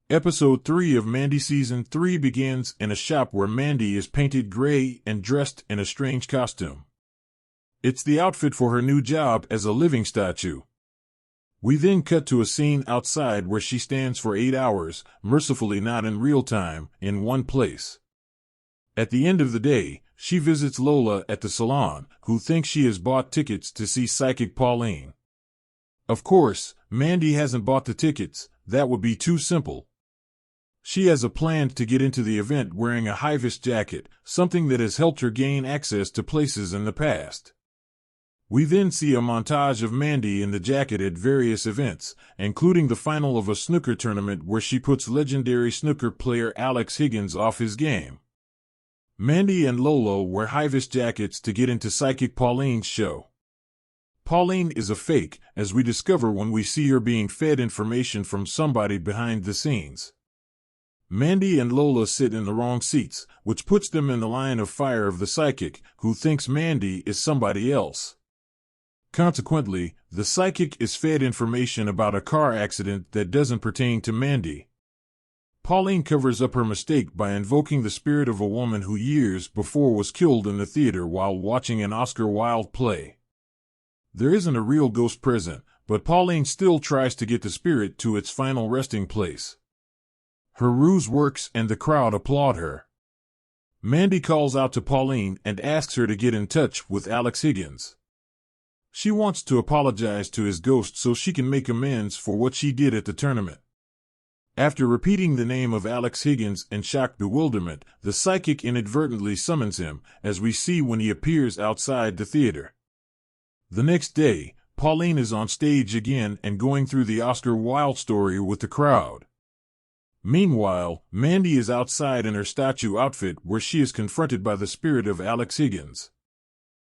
Episode 3 of Mandy Season 3 begins in a shop where Mandy is painted gray and dressed in a strange costume. It's the outfit for her new job as a living statue. We then cut to a scene outside where she stands for 8 hours, mercifully not in real time, in one place. At the end of the day, she visits Lola at the salon, who thinks she has bought tickets to see Psychic Pauline. Of course, Mandy hasn't bought the tickets. That would be too simple. She has a plan to get into the event wearing a high-vis jacket, something that has helped her gain access to places in the past. We then see a montage of Mandy in the jacket at various events, including the final of a snooker tournament where she puts legendary snooker player Alex Higgins off his game. Mandy and Lola wear high-vis jackets to get into Psychic Pauline's show. Pauline is a fake, as we discover when we see her being fed information from somebody behind the scenes. Mandy and Lola sit in the wrong seats, which puts them in the line of fire of the psychic, who thinks Mandy is somebody else. Consequently, the psychic is fed information about a car accident that doesn't pertain to Mandy. Pauline covers up her mistake by invoking the spirit of a woman who years before was killed in the theater while watching an Oscar Wilde play. There isn't a real ghost present, but Pauline still tries to get the spirit to its final resting place. Her ruse works and the crowd applaud her. Mandy calls out to Pauline and asks her to get in touch with Alex Higgins. She wants to apologize to his ghost so she can make amends for what she did at the tournament. After repeating the name of Alex Higgins in shocked bewilderment, the psychic inadvertently summons him, as we see when he appears outside the theater. The next day, Pauline is on stage again and going through the Oscar Wilde story with the crowd. Meanwhile, Mandy is outside in her statue outfit where she is confronted by the spirit of Alex Higgins.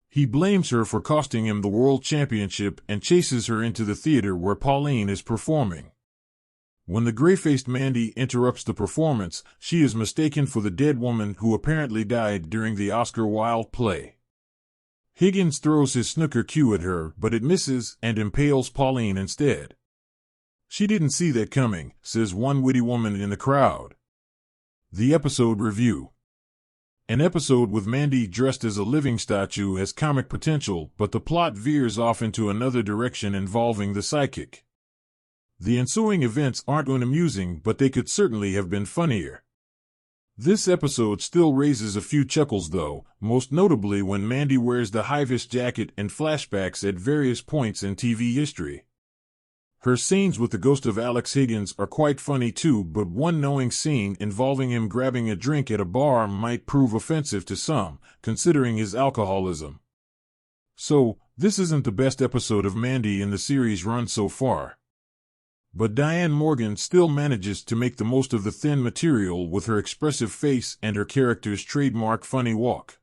He blames her for costing him the world championship and chases her into the theater where Pauline is performing. When the gray-faced Mandy interrupts the performance, she is mistaken for the dead woman who apparently died during the Oscar Wilde play. Higgins throws his snooker cue at her, but it misses and impales Pauline instead. "She didn't see that coming," says one witty woman in the crowd. The episode review. An episode with Mandy dressed as a living statue has comic potential, but the plot veers off into another direction involving the psychic. The ensuing events aren't unamusing, but they could certainly have been funnier. This episode still raises a few chuckles though, most notably when Mandy wears the high-vis jacket in flashbacks at various points in TV history. Her scenes with the ghost of Alex Higgins are quite funny too, but one knowing scene involving him grabbing a drink at a bar might prove offensive to some, considering his alcoholism. So, this isn't the best episode of Mandy in the series run so far. But Diane Morgan still manages to make the most of the thin material with her expressive face and her character's trademark funny walk.